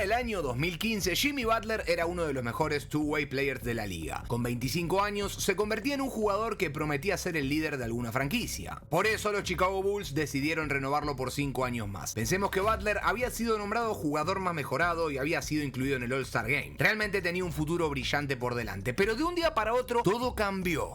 Para el año 2015, Jimmy Butler era uno de los mejores two-way players de la liga. Con 25 años, se convertía en un jugador que prometía ser el líder de alguna franquicia. Por eso los Chicago Bulls decidieron renovarlo por 5 años más. Pensemos que Butler había sido nombrado jugador más mejorado y había sido incluido en el All-Star Game. Realmente tenía un futuro brillante por delante, pero de un día para otro todo cambió.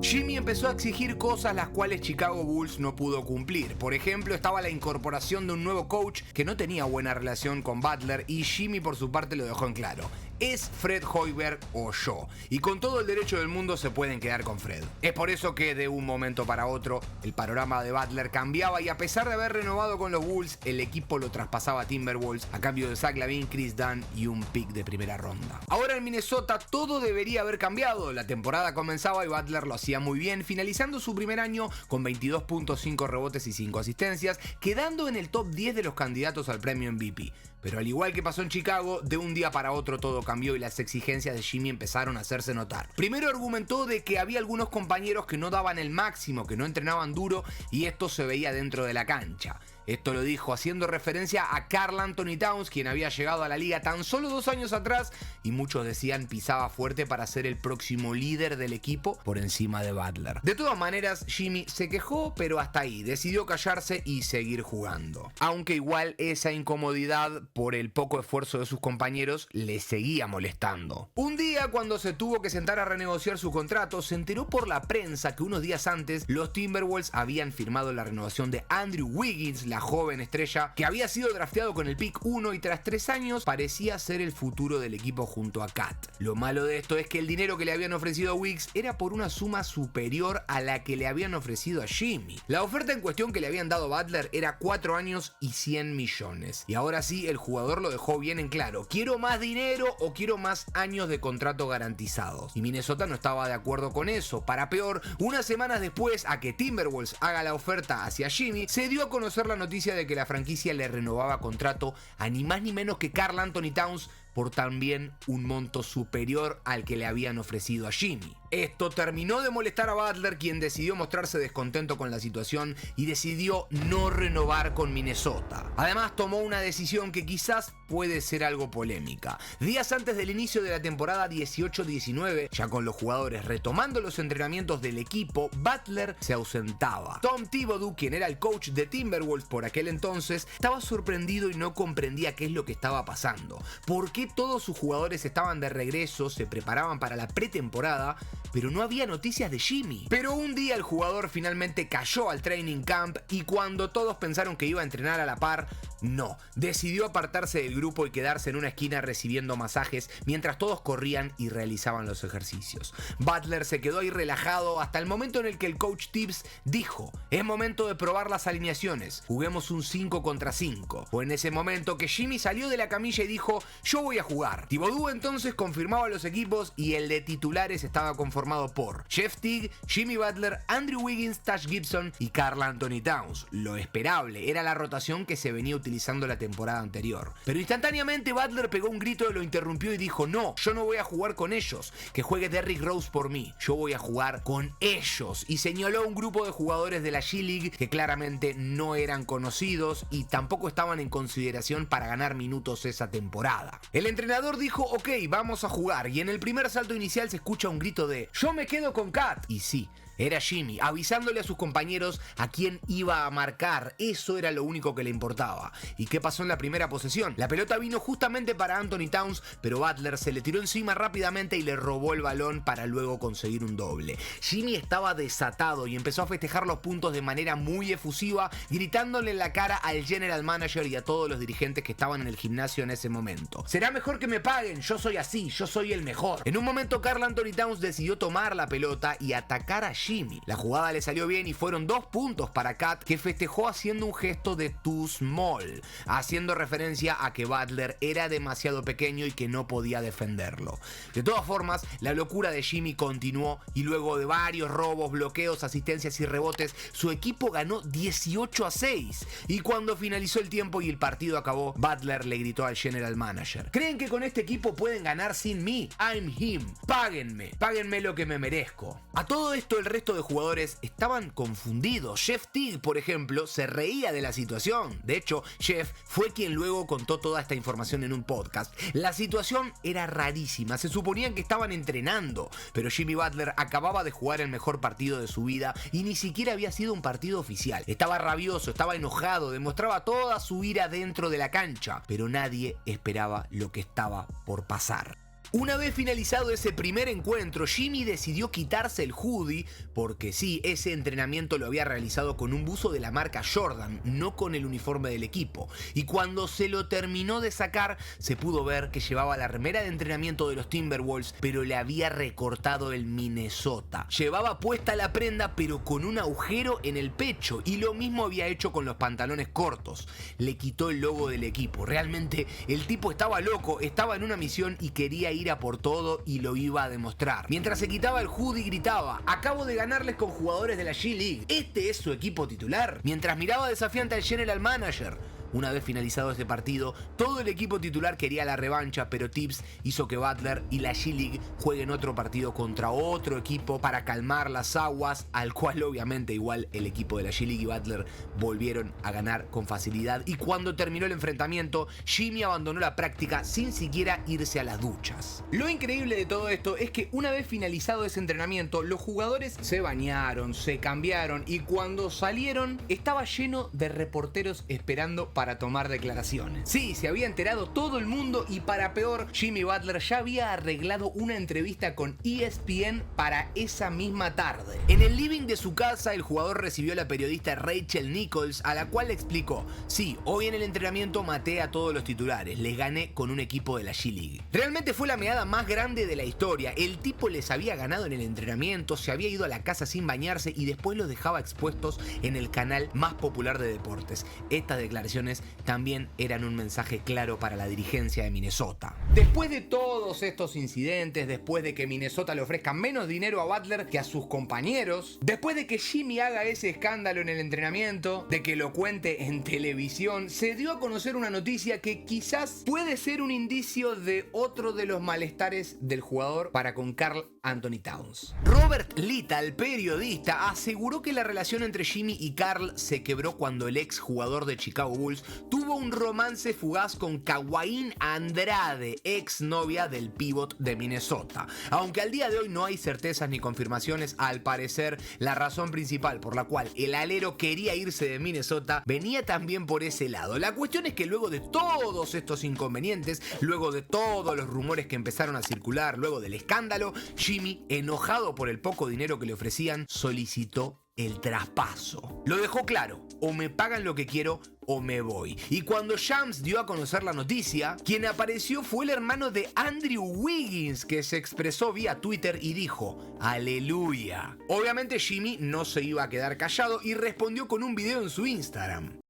Jimmy empezó a exigir cosas las cuales Chicago Bulls no pudo cumplir. Por ejemplo, estaba la incorporación de un nuevo coach que no tenía buena relación con Butler y Jimmy por su parte lo dejó en claro. Es Fred Hoiberg o yo. Y con todo el derecho del mundo se pueden quedar con Fred. Es por eso que de un momento para otro el panorama de Butler cambiaba y a pesar de haber renovado con los Bulls, el equipo lo traspasaba a Timberwolves a cambio de Zach LaVine, Chris Dunn y un pick de primera ronda. Ahora en Minnesota todo debería haber cambiado. La temporada comenzaba y Butler lo hacía muy bien, finalizando su primer año con 22.5 rebotes y 5 asistencias, quedando en el top 10 de los candidatos al premio MVP. Pero al igual que pasó en Chicago, de un día para otro todo cambió y las exigencias de Jimmy empezaron a hacerse notar. Primero argumentó de que había algunos compañeros que no daban el máximo, que no entrenaban duro y esto se veía dentro de la cancha. Esto lo dijo haciendo referencia a Karl Anthony Towns, quien había llegado a la liga tan solo 2 años atrás y muchos decían pisaba fuerte para ser el próximo líder del equipo por encima de Butler. De todas maneras, Jimmy se quejó, pero hasta ahí, decidió callarse y seguir jugando. Aunque igual esa incomodidad por el poco esfuerzo de sus compañeros le seguía molestando. Un día, cuando se tuvo que sentar a renegociar su contrato, se enteró por la prensa que unos días antes los Timberwolves habían firmado la renovación de Andrew Wiggins, la joven estrella que había sido drafteado con el pick 1 y tras 3 años parecía ser el futuro del equipo junto a Cat. Lo malo de esto es que el dinero que le habían ofrecido a Wiggs era por una suma superior a la que le habían ofrecido a Jimmy. La oferta en cuestión que le habían dado a Butler era 4 años y 100 millones. Y ahora sí, el jugador lo dejó bien en claro. ¿Quiero más dinero o quiero más años de contrato garantizados? Y Minnesota no estaba de acuerdo con eso. Para peor, unas semanas después a que Timberwolves haga la oferta hacia Jimmy, se dio a conocer la noticia de que la franquicia le renovaba contrato a ni más ni menos que Karl Anthony Towns por también un monto superior al que le habían ofrecido a Jimmy. Esto terminó de molestar a Butler, quien decidió mostrarse descontento con la situación y decidió no renovar con Minnesota. Además, tomó una decisión que quizás puede ser algo polémica. Días antes del inicio de la temporada 18-19, ya con los jugadores retomando los entrenamientos del equipo, Butler se ausentaba. Tom Thibodeau, quien era el coach de Timberwolves por aquel entonces, estaba sorprendido y no comprendía qué es lo que estaba pasando. ¿Por qué todos sus jugadores estaban de regreso, se preparaban para la pretemporada, pero no había noticias de Jimmy? Pero un día el jugador finalmente cayó al training camp y cuando todos pensaron que iba a entrenar a la par, no. Decidió apartarse del grupo y quedarse en una esquina recibiendo masajes mientras todos corrían y realizaban los ejercicios. Butler se quedó ahí relajado hasta el momento en el que el coach Tibbs dijo: es momento de probar las alineaciones, juguemos un 5 contra 5. Fue en ese momento que Jimmy salió de la camilla y dijo: yo voy a jugar. Thibodeau entonces confirmaba los equipos y el de titulares estaba conformado por Jeff Teague, Jimmy Butler, Andrew Wiggins, Taj Gibson y Karl Anthony Towns. Lo esperable era la rotación que se venía utilizando la temporada anterior. Pero instantáneamente Butler pegó un grito, lo interrumpió y dijo: no, yo no voy a jugar con ellos, que juegue Derrick Rose por mí, yo voy a jugar con ellos. Y señaló a un grupo de jugadores de la G-League que claramente no eran conocidos y tampoco estaban en consideración para ganar minutos esa temporada. El entrenador dijo: ok, vamos a jugar, y en el primer salto inicial se escucha un grito de yo me quedo con Cat. Y sí, era Jimmy, avisándole a sus compañeros a quién iba a marcar. Eso era lo único que le importaba. ¿Y qué pasó en la primera posesión? La pelota vino justamente para Anthony Towns, pero Butler se le tiró encima rápidamente y le robó el balón para luego conseguir un doble. Jimmy estaba desatado y empezó a festejar los puntos de manera muy efusiva, gritándole en la cara al general manager y a todos los dirigentes que estaban en el gimnasio en ese momento: será mejor que me paguen, yo soy así, yo soy el mejor. En un momento Karl Anthony Towns decidió tomar la pelota y atacar a Jimmy. La jugada le salió bien y fueron 2 puntos para Cat, que festejó haciendo un gesto de too small, haciendo referencia a que Butler era demasiado pequeño y que no podía defenderlo. De todas formas, la locura de Jimmy continuó y luego de varios robos, bloqueos, asistencias y rebotes, su equipo ganó 18-6. Y cuando finalizó el tiempo y el partido acabó, Butler le gritó al general manager: ¿creen que con este equipo pueden ganar sin mí? I'm him. Páguenme lo que me merezco. A todo esto el resto resto de jugadores estaban confundidos. Jeff Teague, por ejemplo, se reía de la situación. De hecho, Jeff fue quien luego contó toda esta información en un podcast. La situación era rarísima. Se suponía que estaban entrenando, pero Jimmy Butler acababa de jugar el mejor partido de su vida y ni siquiera había sido un partido oficial. Estaba rabioso, estaba enojado, demostraba toda su ira dentro de la cancha, pero nadie esperaba lo que estaba por pasar. Una vez finalizado ese primer encuentro, Jimmy decidió quitarse el hoodie porque sí, ese entrenamiento lo había realizado con un buzo de la marca Jordan, no con el uniforme del equipo. Y cuando se lo terminó de sacar, se pudo ver que llevaba la remera de entrenamiento de los Timberwolves, pero le había recortado el Minnesota. Llevaba puesta la prenda, pero con un agujero en el pecho, y lo mismo había hecho con los pantalones cortos. Le quitó el logo del equipo. Realmente el tipo estaba loco, estaba en una misión y quería ir a por todo y lo iba a demostrar. Mientras se quitaba el hoodie gritaba: acabo de ganarles con jugadores de la G-League, ¿este es su equipo titular? Mientras miraba desafiante al general manager. Una vez finalizado este partido, todo el equipo titular quería la revancha, pero Tibbs hizo que Butler y la G-League jueguen otro partido contra otro equipo para calmar las aguas, al cual obviamente igual el equipo de la G-League y Butler volvieron a ganar con facilidad. Y cuando terminó el enfrentamiento, Jimmy abandonó la práctica sin siquiera irse a las duchas. Lo increíble de todo esto es que una vez finalizado ese entrenamiento, los jugadores se bañaron, se cambiaron y cuando salieron estaba lleno de reporteros esperando para tomar declaraciones. Sí, se había enterado todo el mundo y para peor, Jimmy Butler ya había arreglado una entrevista con ESPN para esa misma tarde. En el living de su casa, el jugador recibió a la periodista Rachel Nichols, a la cual le explicó: sí, hoy en el entrenamiento maté a todos los titulares, les gané con un equipo de la G-League. Realmente fue la meada más grande de la historia. El tipo les había ganado en el entrenamiento, se había ido a la casa sin bañarse y después los dejaba expuestos en el canal más popular de deportes. Estas declaraciones también eran un mensaje claro para la dirigencia de Minnesota. Después de todos estos incidentes, después de que Minnesota le ofrezca menos dinero a Butler que a sus compañeros, después de que Jimmy haga ese escándalo en el entrenamiento, de que lo cuente en televisión, se dio a conocer una noticia que quizás puede ser un indicio de otro de los malestares del jugador para con Karl Anthony Towns. Robert Little, periodista, aseguró que la relación entre Jimmy y Karl se quebró cuando el ex jugador de Chicago Bulls tuvo un romance fugaz con Kawhi Andrade, ex novia del pívot de Minnesota. Aunque al día de hoy no hay certezas ni confirmaciones, al parecer la razón principal por la cual el alero quería irse de Minnesota venía también por ese lado. La cuestión es que luego de todos estos inconvenientes, luego de todos los rumores que empezaron a circular, luego del escándalo, Jimmy, enojado por el poco dinero que le ofrecían, solicitó el traspaso. Lo dejó claro: o me pagan lo que quiero o me voy. Y cuando Shams dio a conocer la noticia, quien apareció fue el hermano de Andrew Wiggins, que se expresó vía Twitter y dijo: ¡aleluya! Obviamente Jimmy no se iba a quedar callado y respondió con un video en su Instagram.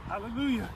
Hallelujah.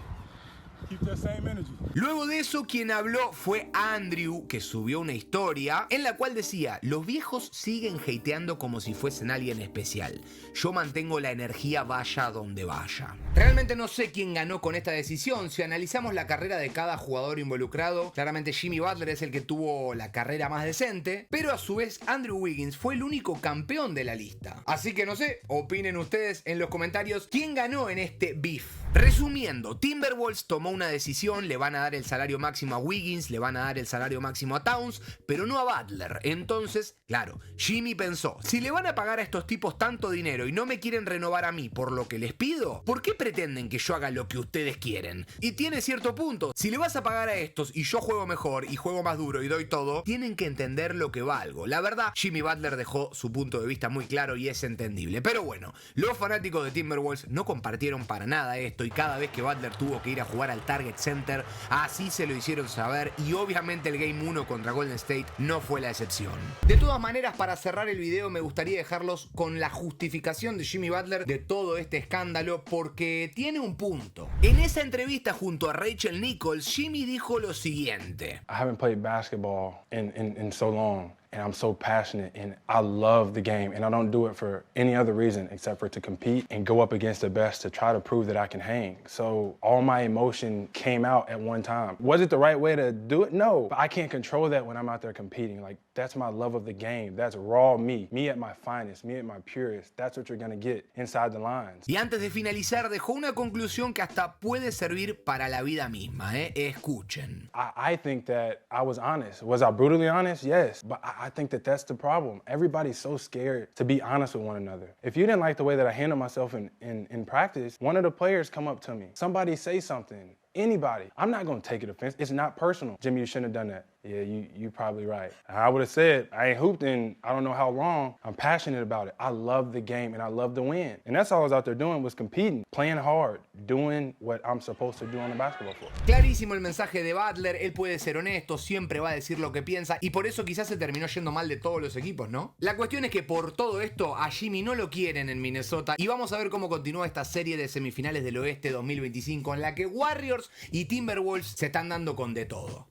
Keep that same energy. Luego de eso, quien habló fue Andrew, que subió una historia en la cual decía: los viejos siguen hateando como si fuesen alguien especial. Yo mantengo la energía vaya donde vaya. Realmente no sé quién ganó con esta decisión. Si analizamos la carrera de cada jugador involucrado, claramente Jimmy Butler es el que tuvo la carrera más decente, pero a su vez Andrew Wiggins fue el único campeón de la lista. Así que no sé, opinen ustedes en los comentarios quién ganó en este beef. Resumiendo, Timberwolves tomó una decisión: le van a dar el salario máximo a Wiggins, le van a dar el salario máximo a Towns, pero no a Butler. Entonces, claro, Jimmy pensó: si le van a pagar a estos tipos tanto dinero y no me quieren renovar a mí por lo que les pido, ¿por qué pretenden que yo haga lo que ustedes quieren? Y tiene cierto punto. Si le vas a pagar a estos y yo juego mejor y juego más duro y doy todo, tienen que entender lo que valgo. La verdad, Jimmy Butler dejó su punto de vista muy claro y es entendible. Pero bueno, los fanáticos de Timberwolves no compartieron para nada esto, y cada vez que Butler tuvo que ir a jugar al Target Center, así se lo hicieron saber, y obviamente el Game 1 contra Golden State no fue la excepción. De todas maneras, para cerrar el video me gustaría dejarlos con la justificación de Jimmy Butler de todo este escándalo, porque tiene un punto. En esa entrevista junto a Rachel Nichols, Jimmy dijo lo siguiente: I haven't played basketball in so long. and I'm so passionate, and I love the game, and I don't do it for any other reason except for to compete and go up against the best to try to prove that I can hang. So all my emotion came out at one time. Was it the right way to do it? No, but I can't control that when I'm out there competing. Like, that's my love of the game. That's raw me at my finest, me at my purest. That's what you're gonna get inside the lines. Y antes de finalizar, dejó una conclusión que hasta puede servir para la vida misma, Escuchen. I think that I was honest. Was I brutally honest? Yes. But I think that that's the problem. Everybody's so scared to be honest with one another. If you didn't like the way that I handled myself in practice, one of the players come up to me. Somebody say something. Anybody. I'm not going to take it offense. It's not personal. Jimmy, you shouldn't have done that. Yeah, you're probably right. I would have said, I ain't hooped in I don't know how long. I'm passionate about it. I love the game and I love to win. And that's all I was out there doing, was competing, playing hard, doing what I'm supposed to do on the basketball floor. Clarísimo el mensaje de Butler. Él puede ser honesto, siempre va a decir lo que piensa y por eso quizás se terminó yendo mal de todos los equipos, ¿no? La cuestión es que por todo esto a Jimmy no lo quieren en Minnesota y vamos a ver cómo continúa esta serie de semifinales del oeste 2025 en la que Warriors y Timberwolves se están dando con de todo.